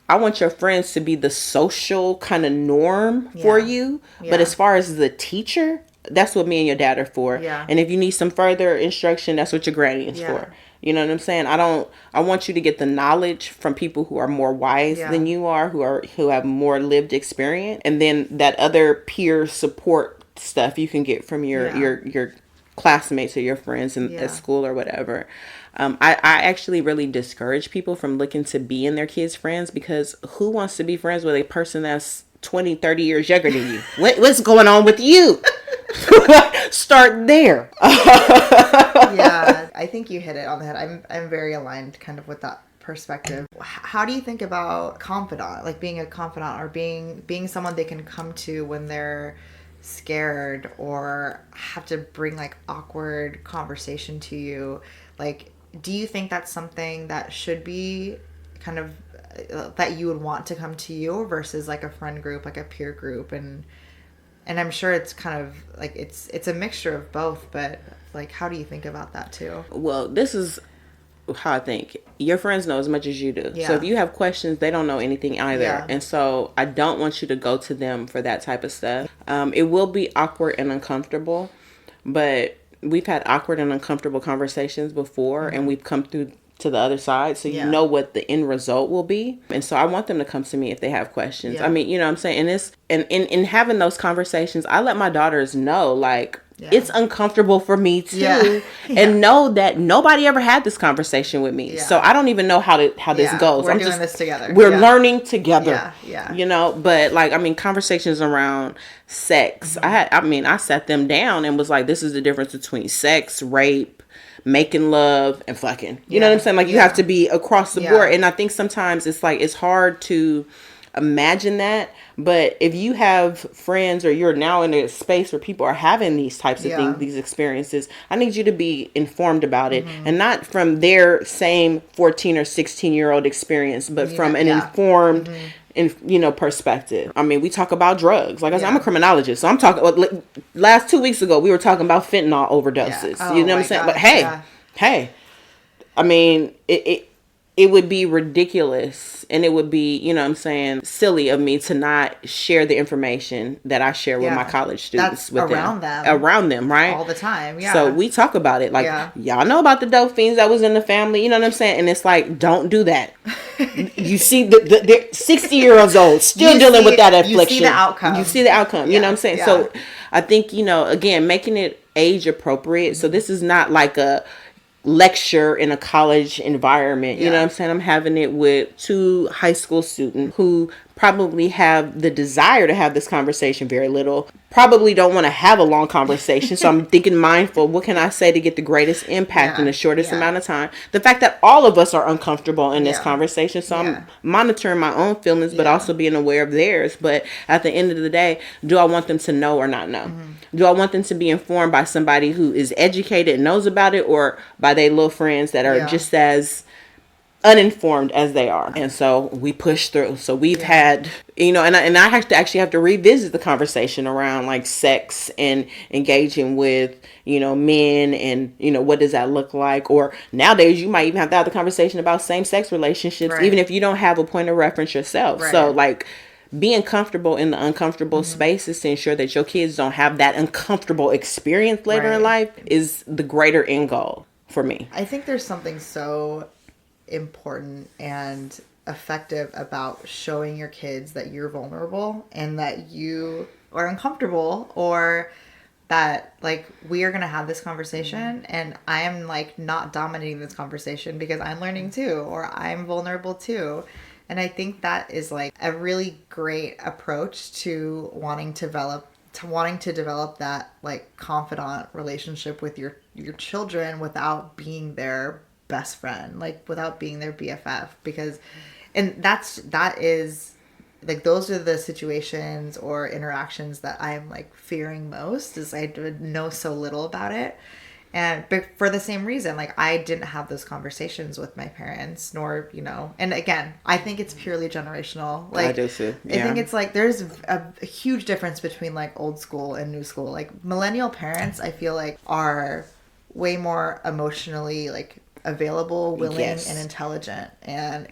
I want your friends to be the social kind of norm for you. But as far as the teacher, that's what me and your dad are for. And if you need some further instruction, that's what your granny is for. You know what I'm saying? I want you to get the knowledge from people who are more wise than you are, who have more lived experience. And then that other peer support stuff you can get from your classmates or your friends at school or whatever. I actually really discourage people from looking to be in their kids' friends, because who wants to be friends with a person that's 20, 30 years younger than you? What's going on with you? Start there. I think you hit it on the head. I'm very aligned kind of with that perspective. How do you think about confidant, like being a confidant or being someone they can come to when they're scared or have to bring like awkward conversation to you? Like, do you think that's something that should be kind of that you would want to come to you versus like a friend group, like a peer group? And I'm sure it's kind of like it's a mixture of both, but like, how do you think about that too? Well, this is how I think. Your friends know as much as you do. So if you have questions, they don't know anything either. And so I don't want you to go to them for that type of stuff. It will be awkward and uncomfortable, but we've had awkward and uncomfortable conversations before, and we've come through to the other side, so you know what the end result will be. And so I want them to come to me if they have questions. I mean, you know what I'm saying? And it's in having those conversations, I let my daughters know, like, it's uncomfortable for me too. And know that nobody ever had this conversation with me. So I don't even know how this goes. We're doing this together. We're learning together. But like, I mean, conversations around sex. I sat them down and was like, this is the difference between sex, rape, making love, and fucking. You know what I'm saying? Like, you have to be across the board. And I think sometimes it's like, it's hard to imagine that. But if you have friends, or you're now in a space where people are having these types of things, these experiences, I need you to be informed about it, and not from their same 14 or 16-year-old experience, but from an informed perspective. I mean, we talk about drugs. Like I said, I'm a criminologist, so I'm talking. Last 2 weeks ago, we were talking about fentanyl overdoses. You know what I'm saying? But hey, I mean, it would be ridiculous, and it would be, you know what I'm saying, silly of me to not share the information that I share with my college students. That's around them, right? All the time, So we talk about it. Like, y'all know about the dope fiends that was in the family, you know what I'm saying? And it's like, don't do that. You see, the 60-year-olds old still dealing with that affliction. You see the outcome. You know what I'm saying? So I think, again, making it age appropriate. So this is not like a lecture in a college environment. You know what I'm saying? I'm having it with 2 high school students who probably have the desire to have this conversation very little, probably don't want to have a long conversation. So I'm thinking mindful, what can I say to get the greatest impact in the shortest amount of time? The fact that all of us are uncomfortable in this conversation. So I'm monitoring my own feelings, but also being aware of theirs. But at the end of the day, do I want them to know or not know? Do I want them to be informed by somebody who is educated and knows about it, or by their little friends that are just as uninformed as they are? And so we push through. So we've had, and I have to revisit the conversation around like sex and engaging with, men, and, what does that look like? Or nowadays you might even have to have the conversation about same-sex relationships, even if you don't have a point of reference yourself. So like, being comfortable in the uncomfortable spaces to ensure that your kids don't have that uncomfortable experience later in life is the greater end goal for me. I think there's something so important and effective about showing your kids that you're vulnerable and that you are uncomfortable, or that like, we are going to have this conversation and I am like not dominating this conversation because I'm learning too, or I'm vulnerable too. And I think that is like a really great approach to wanting to to wanting to develop that like confidant relationship with your children without being their best friend, like without being their BFF, because and that is like those are the situations or interactions that I'm like fearing most, is I know so little about it. And but for the same reason, like I didn't have those conversations with my parents, nor, you know, and again, I think it's purely generational. Like I do too. Yeah. I think it's like there's a huge difference between like old school and new school. Like millennial parents, I feel like are way more emotionally like available, willing, Yes. and intelligent. And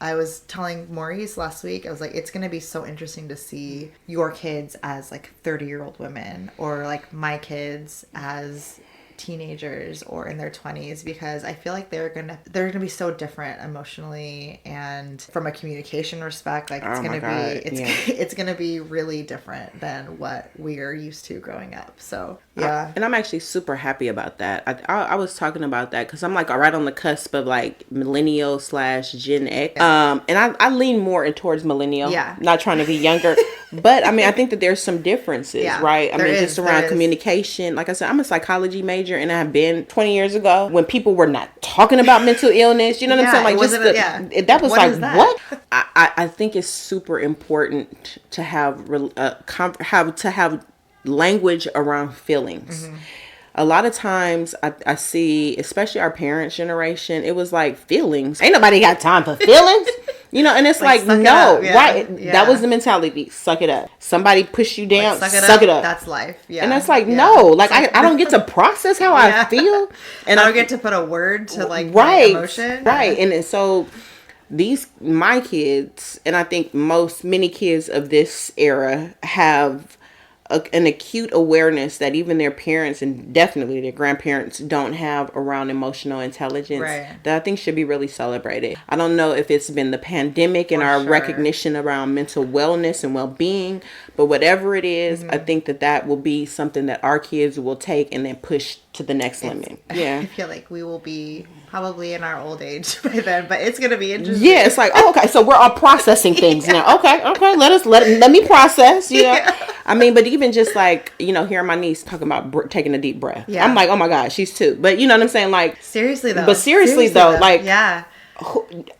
I was telling Maurice last week, I was like, it's going to be so interesting to see your kids as like 30-year-old women, or like my kids as teenagers or in their 20s, because I feel like they're gonna be so different emotionally and from a communication respect. Like it's gonna be really different than what we're used to growing up. So yeah. And I'm actually super happy about that. I was talking about that because I'm like right on the cusp of like millennial / Gen X. And I lean more towards millennial. Yeah. Not trying to be younger. But I mean, I think that there's some differences, right? I mean, just around communication. Like I said, I'm a psychology major, and I've been 20 years ago when people were not talking about mental illness. You know what I'm saying? Like, that was what like, what? I think it's super important to have language around feelings. Mm-hmm. A lot of times I see, especially our parents' generation, it was like feelings. Ain't nobody got time for feelings. You know, and it's like no, it right? Yeah. That was the mentality. Suck it up. Somebody push you down. Like, suck it up. That's life. Yeah. And it's like, no, like I don't get to process how I feel. And I don't get to put a word to like my emotion. Right. And so my kids, and I think many kids of this era have an acute awareness that even their parents and definitely their grandparents don't have around emotional intelligence, right, that I think should be really celebrated. I don't know if it's been the pandemic and our recognition around mental wellness and well-being, but whatever it is, mm-hmm, I think that will be something that our kids will take and then push to the next limit. Yeah. I feel like we will be probably in our old age by then, but it's going to be interesting. Yeah, it's like, oh, okay, so we're all processing things now. Okay, let me process, you know. Yeah. I mean, but even just like, you know, hearing my niece talking about taking a deep breath. Yeah. I'm like, oh my God, she's 2. But you know what I'm saying? Like, seriously though, like, yeah,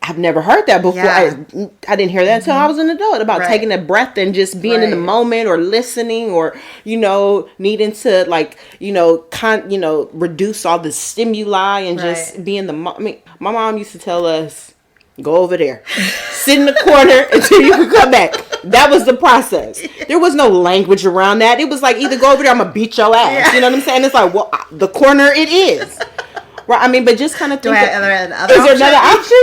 I've never heard that before. Yeah. I didn't hear that until I was an adult, about taking a breath and just being in the moment, or listening, or, you know, needing to like, you know, reduce all the stimuli and just be in the I mean, my mom used to tell us, go over there, sit in the corner until you can come back. That was the process. There was no language around that. It was like, either go over there, I'm gonna beat your ass. Yeah. You know what I'm saying? It's like, well, the corner it is. Right, I mean, but just kind of think, is there another option?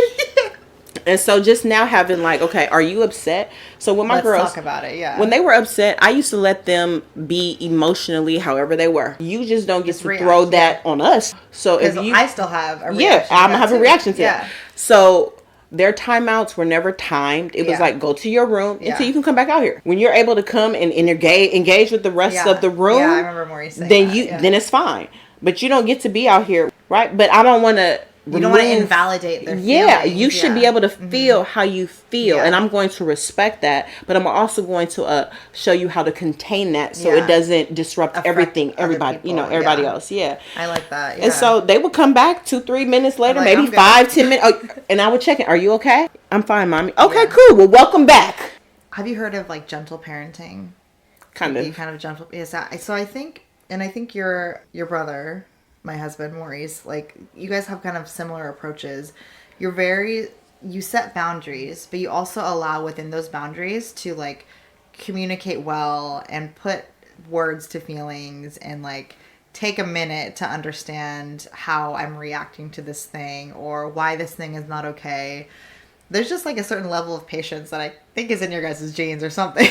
And so just now having like, okay, are you upset? So when my girls, talk about it, yeah. When they were upset, I used to let them be emotionally however they were. You just don't get to throw that on us. So if I still have a reaction. Yeah, I'm gonna have a reaction to it. So their timeouts were never timed. It was like, go to your room until you can come back out here. When you're able to come and engage with the rest of the room, I remember Maurice saying then it's fine. But you don't get to be out here, right? But I don't want to. You don't want to invalidate their feelings. Yeah, you should be able to feel how you feel, and I'm going to respect that. But I'm also going to show you how to contain that, so it doesn't disrupt everybody else. Yeah, I like that. Yeah. And so they would come back 2-3 minutes later, maybe 5-10 minutes, and I would check in. Are you okay? I'm fine, mommy. Okay, cool. Well, welcome back. Have you heard of like gentle parenting? Kind of gentle. Yes. So I think your brother, my husband Maurice, like you guys have kind of similar approaches. You set boundaries, but you also allow within those boundaries to like communicate well and put words to feelings, and like take a minute to understand how I'm reacting to this thing or why this thing is not okay. There's just like a certain level of patience that I think is in your guys' genes or something.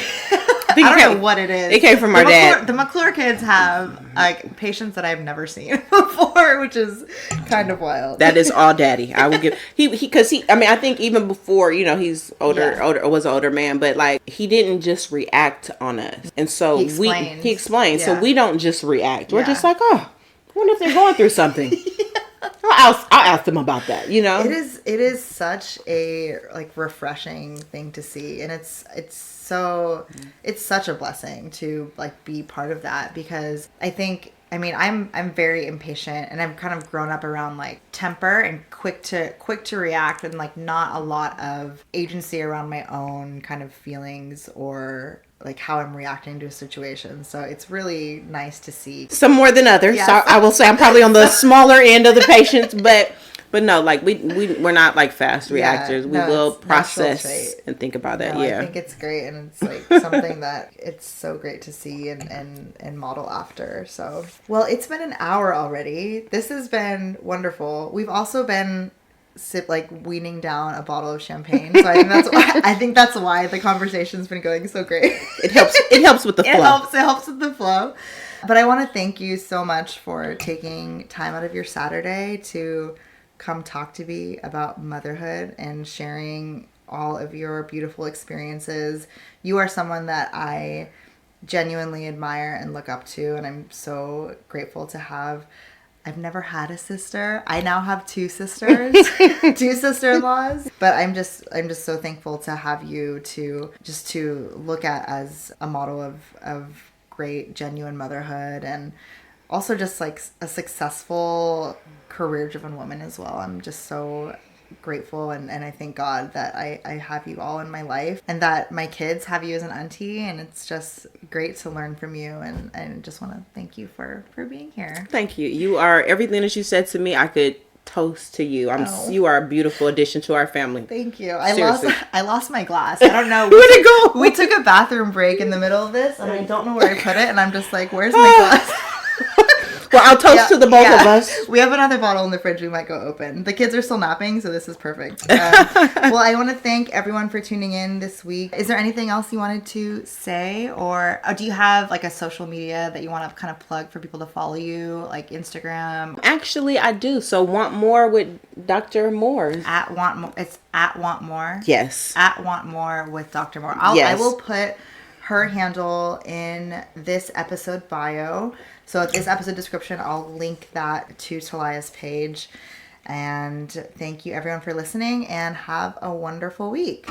I don't know what it is. It came from our dad. The McClure kids have like patience that I've never seen before, which is kind of wild. That is all daddy. I would give because I mean, I think even before, you know, he's was an older man, but like he didn't just react on us, and so he explained. Yeah. So we don't just react. We're just like, oh, I wonder if they're going through something. I'll ask them about that, you know? It is such a like refreshing thing to see, and it's such a blessing to like be part of that, because I mean, I'm very impatient, and I've kind of grown up around like temper and quick to react, and like not a lot of agency around my own kind of feelings or like how I'm reacting to a situation. So it's really nice to see. Some more than others. Yes. So I will say I'm probably on the smaller end of the patience, but no, like we're not like fast reactors. We will process and think about it. I think it's great, and it's like something that it's so great to see and model after. So, well, it's been an hour already. This has been wonderful. We've also been weaning down a bottle of champagne. So I think that's why the conversation's been going so great. It helps with the flow. It helps with the flow. But I want to thank you so much for taking time out of your Saturday to come talk to me about motherhood and sharing all of your beautiful experiences. You are someone that I genuinely admire and look up to, and I'm so grateful to have. I've never had a sister. I now have two sisters, two sister-in-laws. But I'm just so thankful to have you to look at as a model of great, genuine motherhood, and also just like a successful, career-driven woman as well. I'm just so grateful, and I thank God that I have you all in my life, and that my kids have you as an auntie, and it's just great to learn from you, and I just want to thank you for being here. Thank you. You are everything that you said to me. I could toast to you. You are a beautiful addition to our family. Thank you. I lost my glass. I don't know. Where'd it go? We took a bathroom break in the middle of this, and I don't know where I put it, and I'm just like, where's my glass? Well, I'll toast to the both of us. We have another bottle in the fridge we might go open. The kids are still napping, so this is perfect. Well, I want to thank everyone for tuning in this week. Is there anything else you wanted to say? Or do you have like a social media that you want to kind of plug for people to follow you, like Instagram? Actually, I do. So Want More with Dr. Moore. At Want More. It's at Want More? Yes. At Want More with Dr. Moore. Yes. I will put her handle in this episode bio. So at this episode description, I'll link that to Talia's page. And thank you everyone for listening, and have a wonderful week.